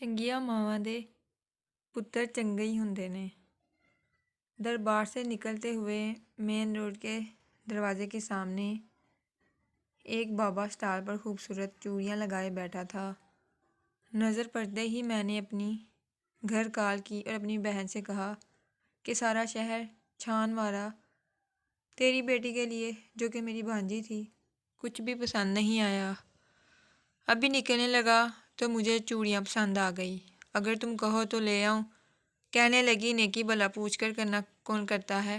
ਚੰਗੀਆਂ ਮਾਵਾਂ ਦੇ पुत्र चंगे ही होंदे ने। दरबार से निकलते हुए मेन रोड के दरवाजे के सामने एक बाबा स्टार पर खूबसूरत चूड़ियाँ लगाए बैठा था। नज़र पड़ते ही मैंने अपनी घर कॉल की और अपनी बहन से कहा कि सारा शहर छान मारा तेरी बेटी के लिए, जो कि मेरी भांजी थी। कुछ भी पसंद नहीं आया। अभी निकलने लगा तो मुझे चूड़ियाँ पसंद आ गई। अगर तुम कहो तो ले आऊँ। कहने लगी, नेकी भला पूछ कर करना कौन करता है।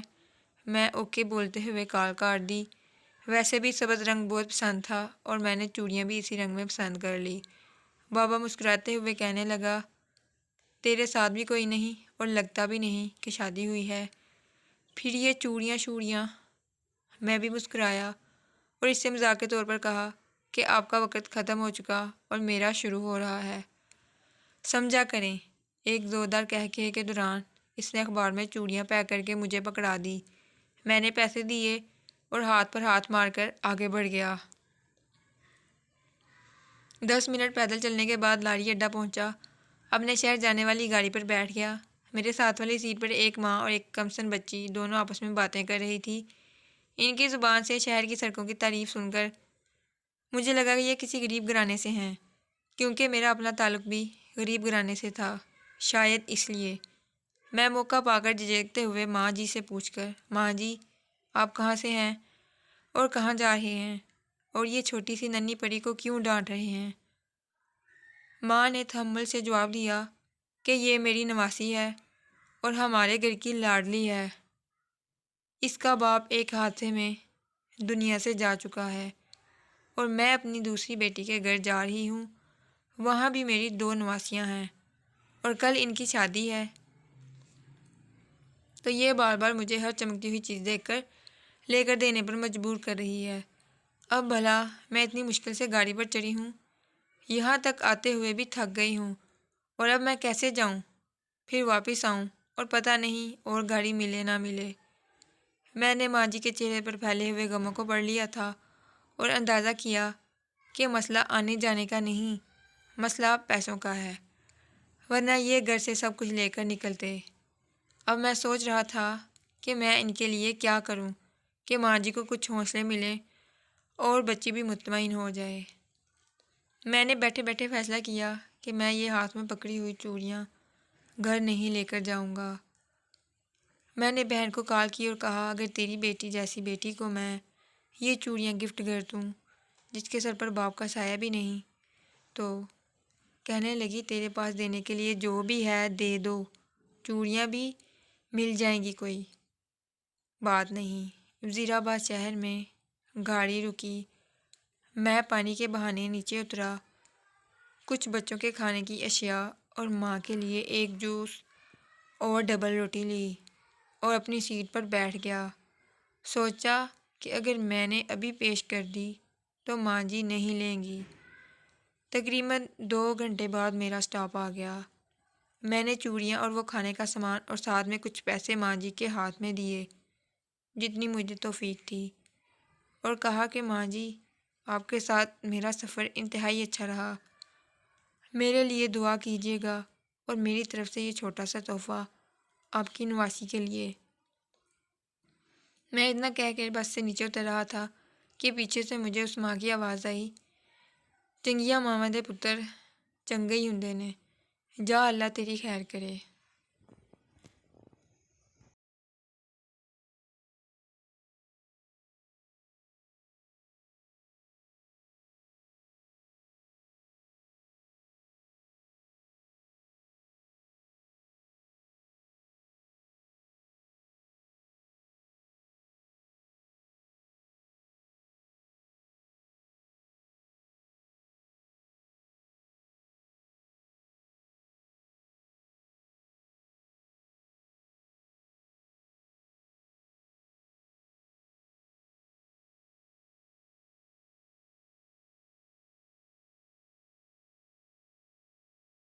मैं ओके बोलते हुए कॉल काट दी। वैसे भी सब्ज़ रंग बहुत पसंद था और मैंने चूड़ियाँ भी इसी रंग में पसंद कर ली। बाबा मुस्कुराते हुए कहने लगा, तेरे साथ भी कोई नहीं और लगता भी नहीं कि शादी हुई है, फिर ये चूड़ियाँ शूड़ियाँ। मैं भी मुस्कुराया और इससे मजाक के तौर पर कहा कि आपका वक्त ख़त्म हो चुका और मेरा शुरू हो रहा है, समझा करें। एक ज़ोरदार कहके के दौरान इसने अखबार में चूड़ियाँ पैक करके मुझे पकड़ा दी। मैंने पैसे दिए और हाथ पर हाथ मारकर आगे बढ़ गया। 10 मिनट पैदल चलने के बाद लारी अड्डा पहुंचा। अपने शहर जाने वाली गाड़ी पर बैठ गया। मेरे साथ वाली सीट पर एक माँ और एक कमसन बच्ची दोनों आपस में बातें कर रही थी। इनकी ज़ुबान से शहर की सड़कों की तारीफ़ सुनकर मुझे लगा कि ये किसी गरीब घराने से हैं, क्योंकि मेरा अपना ताल्लुक़ भी गरीब घराने से था। शायद इसलिए मैं मौका पाकर झिझकते हुए माँ जी से पूछकर, माँ जी आप कहाँ से हैं और कहाँ जा रहे हैं, और ये छोटी सी नन्ही परी को क्यों डांट रहे हैं। माँ ने तहम्मुल से जवाब दिया कि ये मेरी नवासी है और हमारे घर की लाडली है। इसका बाप एक हादसे में दुनिया से जा चुका है और मैं अपनी दूसरी बेटी के घर जा रही हूँ। वहाँ भी मेरी 2 नवासियाँ हैं और कल इनकी शादी है। तो ये बार बार मुझे हर चमकती हुई चीज़ देखकर लेकर देने पर मजबूर कर रही है। अब भला मैं इतनी मुश्किल से गाड़ी पर चढ़ी हूँ, यहाँ तक आते हुए भी थक गई हूँ, और अब मैं कैसे जाऊँ, फिर वापस आऊँ और पता नहीं और गाड़ी मिले ना मिले। मैंने माँ जी के चेहरे पर फैले हुए गमों को पढ़ लिया था और अंदाज़ा किया कि मसला आने जाने का नहीं, मसला पैसों का है, वरना ये घर से सब कुछ लेकर निकलते। अब मैं सोच रहा था कि मैं इनके लिए क्या करूं कि माँ जी को कुछ हौसले मिले और बच्ची भी मुतमईन हो जाए। मैंने बैठे बैठे फैसला किया कि मैं ये हाथ में पकड़ी हुई चूड़ियाँ घर नहीं लेकर जाऊंगा। मैंने बहन को कॉल की और कहा, अगर तेरी बेटी जैसी बेटी को मैं ये चूड़ियाँ गिफ्ट कर दूँ जिसके सर पर बाप का साया भी नहीं, तो कहने लगी, तेरे पास देने के लिए जो भी है दे दो, चूड़ियाँ भी मिल जाएंगी, कोई बात नहीं। वज़ीराबाद शहर में गाड़ी रुकी। मैं पानी के बहाने नीचे उतरा। कुछ बच्चों के खाने की अशिया और माँ के लिए एक जूस और डबल रोटी ली और अपनी सीट पर बैठ गया। सोचा कि अगर मैंने अभी पेश कर दी तो माँ जी नहीं लेंगी। तकरीबन 2 घंटे बाद मेरा स्टॉप आ गया। मैंने चूड़ियाँ और वो खाने का सामान और साथ में कुछ पैसे माँ जी के हाथ में दिए, जितनी मुझे तौफीक थी, और कहा कि माँ जी आपके साथ मेरा सफ़र इंतहाई अच्छा रहा, मेरे लिए दुआ कीजिएगा और मेरी तरफ़ से ये छोटा सा तोहफ़ा आपकी नवासी के लिए। मैं इतना कह कर बस से नीचे उतर रहा था कि पीछे से मुझे उस माँ की आवाज़ आई, चंगिया मावां दे पुत्र चंगे ही हुंदे ने, जा अल्लाह तेरी खैर करे।